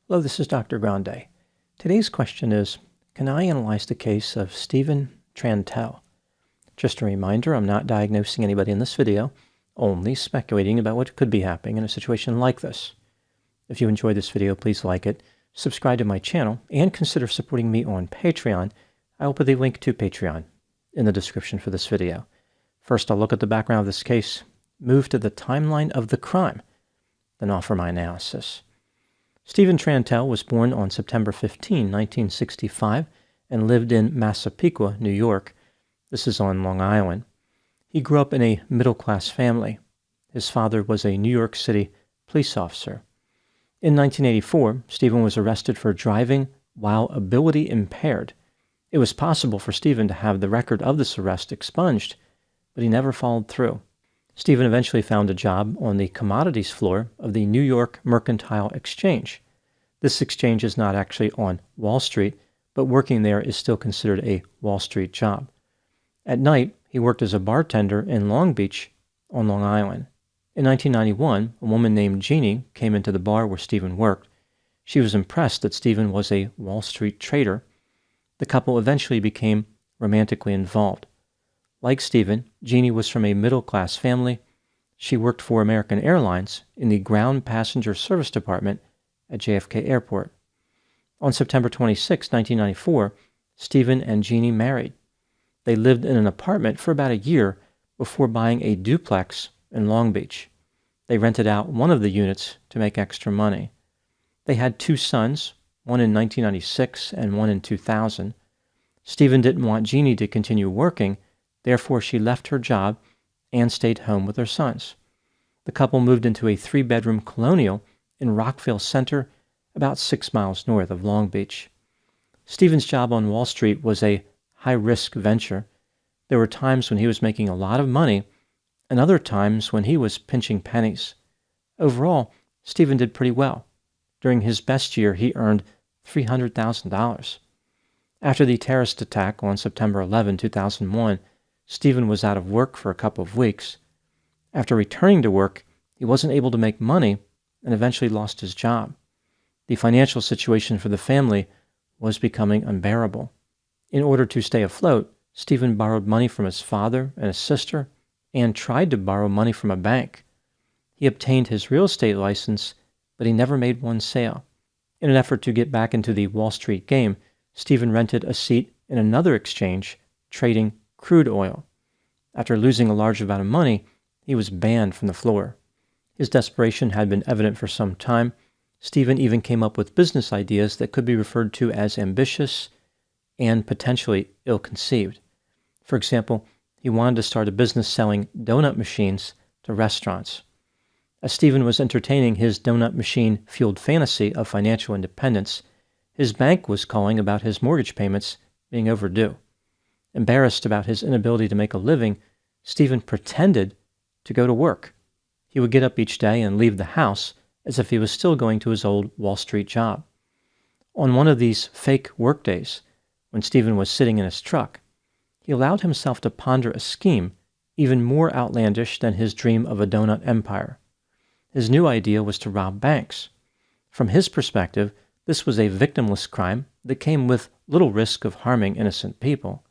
Hello, this is Dr. Grande. Today's question is, can I analyze the case of Stephen Trantel? Just a reminder, I'm not diagnosing anybody in this video, only speculating about what could be happening in a situation like this. If you enjoyed this video, please like it, subscribe to my channel, and consider supporting me on Patreon. I will put a link to Patreon in the description for this video. First, I'll look at the background of this case, move to the timeline of the crime, then offer my analysis. Stephen Trantel was born on September 15, 1965, and lived in Massapequa, New York. This is on Long Island. He grew up in a middle-class family. His father was a New York City police officer. In 1984, Stephen was arrested for driving while ability impaired. It was possible for Stephen to have the record of this arrest expunged, but he never followed through. Stephen eventually found a job on the commodities floor of the New York Mercantile Exchange. This exchange is not actually on Wall Street, but working there is still considered a Wall Street job. At night, he worked as a bartender in Long Beach on Long Island. In 1991, a woman named Jeannie came into the bar where Stephen worked. She was impressed that Stephen was a Wall Street trader. The couple eventually became romantically involved. Like Stephen, Jeannie was from a middle-class family. She worked for American Airlines in the ground passenger service department at JFK Airport. On September 26, 1994, Stephen and Jeannie married. They lived in an apartment for about a year before buying a duplex in Long Beach. They rented out one of the units to make extra money. They had two sons, one in 1996 and one in 2000. Stephen didn't want Jeannie to continue working. Therefore, she left her job and stayed home with her sons. The couple moved into a 3-bedroom colonial in Rockville Center, about 6 miles north of Long Beach. Stephen's job on Wall Street was a high-risk venture. There were times when he was making a lot of money, and other times when he was pinching pennies. Overall, Stephen did pretty well. During his best year, he earned $300,000. After the terrorist attack on September 11, 2001, Stephen was out of work for a couple of weeks. After returning to work, he wasn't able to make money and eventually lost his job. The financial situation for the family was becoming unbearable. In order to stay afloat, Stephen borrowed money from his father and his sister and tried to borrow money from a bank. He obtained his real estate license, but he never made one sale. In an effort to get back into the Wall Street game, Stephen rented a seat in another exchange trading crude oil. After losing a large amount of money, he was banned from the floor. His desperation had been evident for some time. Stephen even came up with business ideas that could be referred to as ambitious and potentially ill-conceived. For example, he wanted to start a business selling donut machines to restaurants. As Stephen was entertaining his donut machine-fueled fantasy of financial independence, his bank was calling about his mortgage payments being overdue. Embarrassed about his inability to make a living, Stephen pretended to go to work. He would get up each day and leave the house as if he was still going to his old Wall Street job. On one of these fake workdays, when Stephen was sitting in his truck, he allowed himself to ponder a scheme even more outlandish than his dream of a donut empire. His new idea was to rob banks. From his perspective, this was a victimless crime that came with little risk of harming innocent people.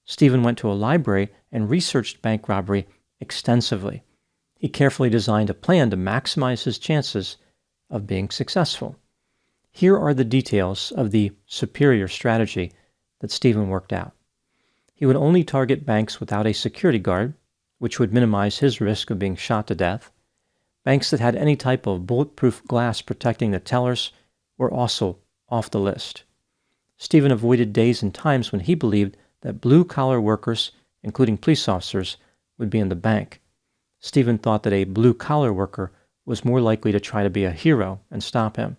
Stephen went to a library and researched bank robbery extensively. He carefully designed a plan to maximize his chances of being successful. Here are the details of the superior strategy that Stephen worked out. He would only target banks without a security guard, which would minimize his risk of being shot to death. Banks that had any type of bulletproof glass protecting the tellers were also off the list. Stephen avoided days and times when he believed that blue-collar workers, including police officers, would be in the bank. Stephen thought that a blue-collar worker was more likely to try to be a hero and stop him.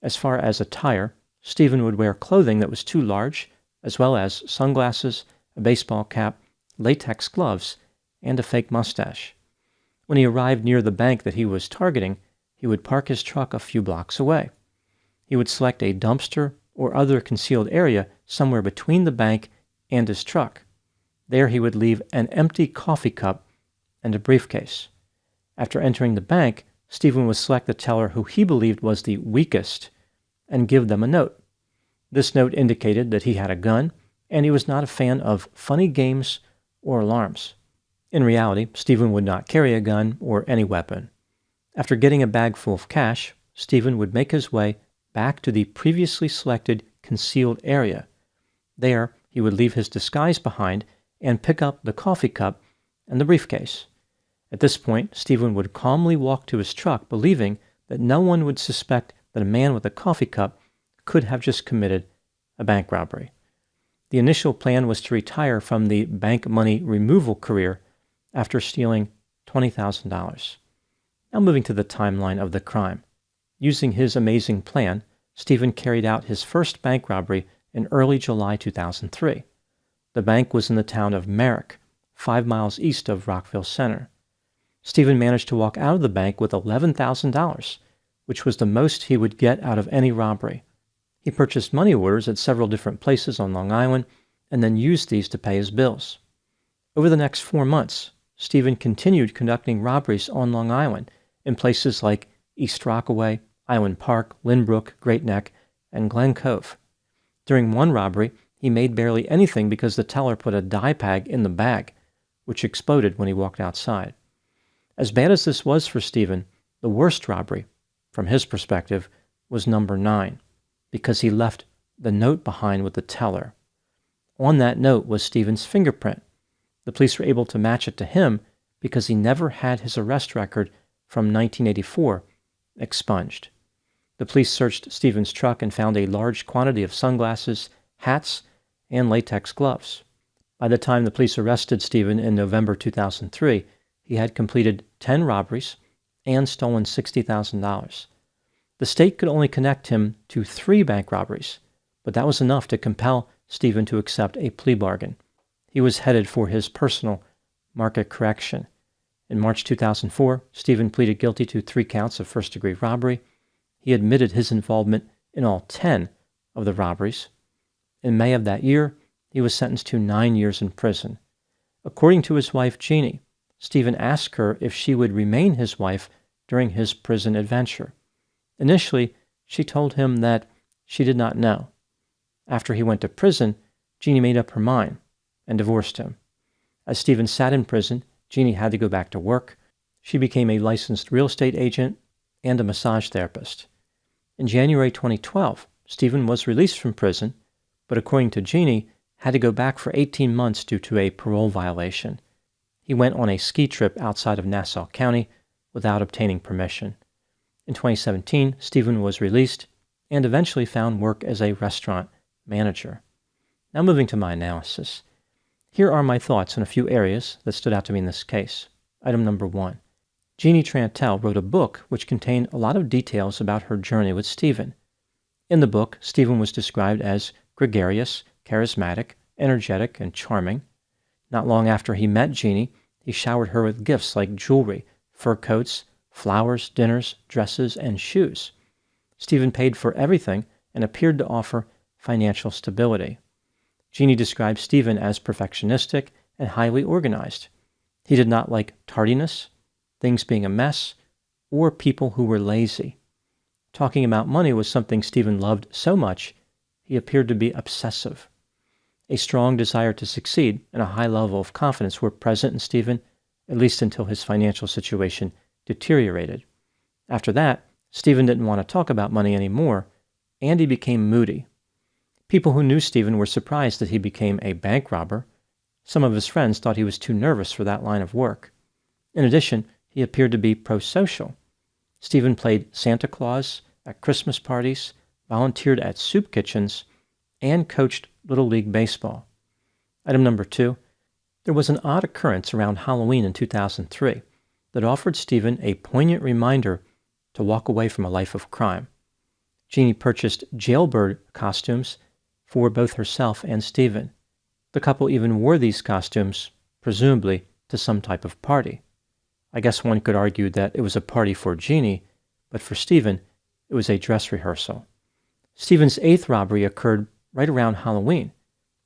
As far as attire, Stephen would wear clothing that was too large, as well as sunglasses, a baseball cap, latex gloves, and a fake mustache. When he arrived near the bank that he was targeting, he would park his truck a few blocks away. He would select a dumpster or other concealed area somewhere between the bank and his truck. There he would leave an empty coffee cup and a briefcase. After entering the bank, Stephen would select the teller who he believed was the weakest and give them a note. This note indicated that he had a gun, and he was not a fan of funny games or alarms. In reality, Stephen would not carry a gun or any weapon. After getting a bag full of cash, Stephen would make his way back to the previously selected concealed area. There, he would leave his disguise behind and pick up the coffee cup and the briefcase. At this point, Stephen would calmly walk to his truck, believing that no one would suspect that a man with a coffee cup could have just committed a bank robbery. The initial plan was to retire from the bank money removal career after stealing $20,000. Now moving to the timeline of the crime. Using his amazing plan, Stephen carried out his first bank robbery in early July 2003. The bank was in the town of Merrick, 5 miles east of Rockville Center. Stephen managed to walk out of the bank with $11,000, which was the most he would get out of any robbery. He purchased money orders at several different places on Long Island and then used these to pay his bills. Over the next 4 months, Stephen continued conducting robberies on Long Island in places like East Rockaway, Island Park, Lynbrook, Great Neck, and Glen Cove. During one robbery, he made barely anything because the teller put a dye bag in the bag, which exploded when he walked outside. As bad as this was for Stephen, the worst robbery, from his perspective, was number 9, because he left the note behind with the teller. On that note was Stephen's fingerprint. The police were able to match it to him because he never had his arrest record from 1984 expunged. The police searched Stephen's truck and found a large quantity of sunglasses, hats, and latex gloves. By the time the police arrested Stephen in November 2003, he had completed 10 robberies and stolen $60,000. The state could only connect him to 3 bank robberies, but that was enough to compel Stephen to accept a plea bargain. He was headed for his personal market correction. In March 2004, Stephen pleaded guilty to 3 counts of first-degree robbery. He admitted his involvement in all 10 of the robberies. In May of that year, he was sentenced to 9 years in prison. According to his wife, Jeannie, Stephen asked her if she would remain his wife during his prison adventure. Initially, she told him that she did not know. After he went to prison, Jeannie made up her mind and divorced him. As Stephen sat in prison, Jeannie had to go back to work. She became a licensed real estate agent and a massage therapist. In January 2012, Stephen was released from prison, but according to Jeannie, had to go back for 18 months due to a parole violation. He went on a ski trip outside of Nassau County without obtaining permission. In 2017, Stephen was released and eventually found work as a restaurant manager. Now moving to my analysis. Here are my thoughts on a few areas that stood out to me in this case. Item number 1. Stephen Trantel wrote a book which contained a lot of details about her journey with Stephen. In the book, Stephen was described as gregarious, charismatic, energetic, and charming. Not long after he met Jeannie, he showered her with gifts like jewelry, fur coats, flowers, dinners, dresses, and shoes. Stephen paid for everything and appeared to offer financial stability. Jeannie described Stephen as perfectionistic and highly organized. He did not like tardiness, things being a mess, or people who were lazy. Talking about money was something Stephen loved so much, he appeared to be obsessive. A strong desire to succeed and a high level of confidence were present in Stephen, at least until his financial situation deteriorated. After that, Stephen didn't want to talk about money anymore, and he became moody. People who knew Stephen were surprised that he became a bank robber. Some of his friends thought he was too nervous for that line of work. In addition, he appeared to be pro-social. Stephen played Santa Claus at Christmas parties, volunteered at soup kitchens, and coached Little League Baseball. Item number 2. There was an odd occurrence around Halloween in 2003 that offered Stephen a poignant reminder to walk away from a life of crime. Jeannie purchased jailbird costumes for both herself and Stephen. The couple even wore these costumes, presumably, to some type of party. I guess one could argue that it was a party for Jeannie, but for Stephen, it was a dress rehearsal. Stephen's 8th robbery occurred right around Halloween.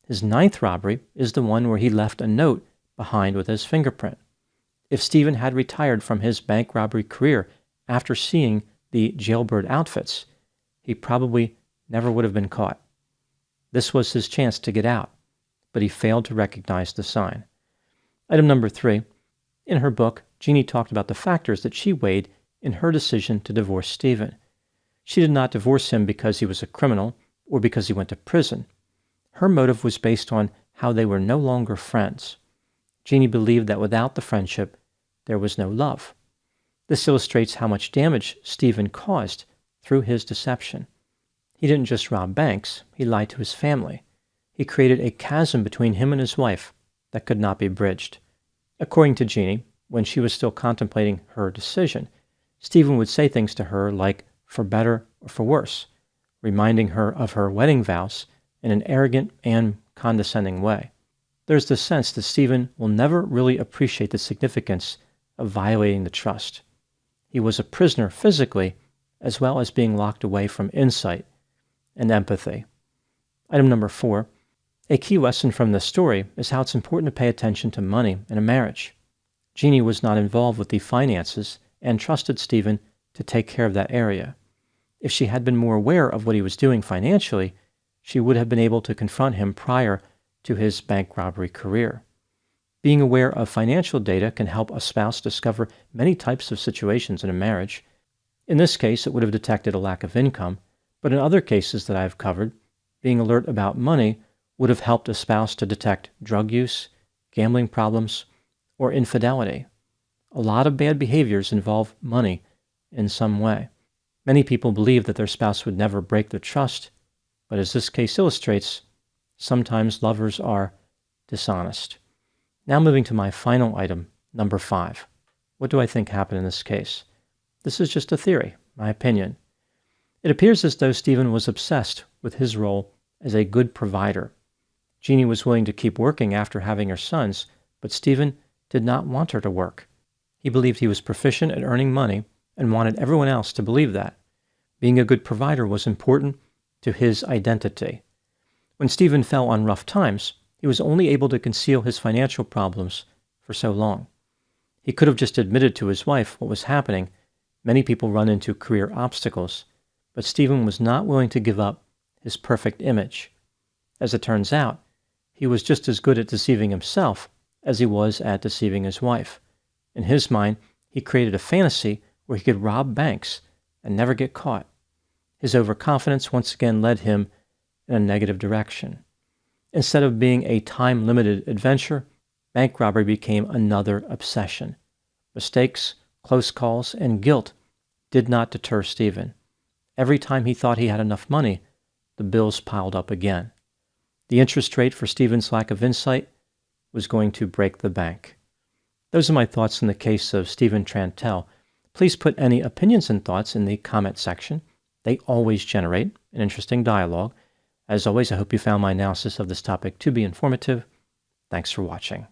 His 9th robbery is the one where he left a note behind with his fingerprint. If Stephen had retired from his bank robbery career after seeing the jailbird outfits, he probably never would have been caught. This was his chance to get out, but he failed to recognize the sign. Item number 3. In her book, Jeannie talked about the factors that she weighed in her decision to divorce Stephen. She did not divorce him because he was a criminal or because he went to prison. Her motive was based on how they were no longer friends. Jeannie believed that without the friendship, there was no love. This illustrates how much damage Stephen caused through his deception. He didn't just rob banks, he lied to his family. He created a chasm between him and his wife that could not be bridged. According to Jeannie, when she was still contemplating her decision, Stephen would say things to her like, for better or for worse, reminding her of her wedding vows in an arrogant and condescending way. There's the sense that Stephen will never really appreciate the significance of violating the trust. He was a prisoner physically, as well as being locked away from insight and empathy. Item number 4. A key lesson from this story is how it's important to pay attention to money in a marriage. Jeannie was not involved with the finances and trusted Stephen to take care of that area. If she had been more aware of what he was doing financially, she would have been able to confront him prior to his bank robbery career. Being aware of financial data can help a spouse discover many types of situations in a marriage. In this case, it would have detected a lack of income, but in other cases that I've covered, being alert about money would have helped a spouse to detect drug use, gambling problems, or infidelity. A lot of bad behaviors involve money in some way. Many people believe that their spouse would never break their trust, but as this case illustrates, sometimes lovers are dishonest. Now moving to my final item, number 5. What do I think happened in this case? This is just a theory, my opinion. It appears as though Stephen was obsessed with his role as a good provider. Jeannie was willing to keep working after having her sons, but Stephen did not want her to work. He believed he was proficient at earning money and wanted everyone else to believe that. Being a good provider was important to his identity. When Stephen fell on rough times, he was only able to conceal his financial problems for so long. He could have just admitted to his wife what was happening. Many people run into career obstacles, but Stephen was not willing to give up his perfect image. As it turns out, he was just as good at deceiving himself as he was at deceiving his wife. In his mind, he created a fantasy where he could rob banks and never get caught. His overconfidence once again led him in a negative direction. Instead of being a time-limited adventure, bank robbery became another obsession. Mistakes, close calls, and guilt did not deter Stephen. Every time he thought he had enough money, the bills piled up again. The interest rate for Stephen's lack of insight was going to break the bank. Those are my thoughts in the case of Stephen Trantel. Please put any opinions and thoughts in the comment section. They always generate an interesting dialogue. As always, I hope you found my analysis of this topic to be informative. Thanks for watching.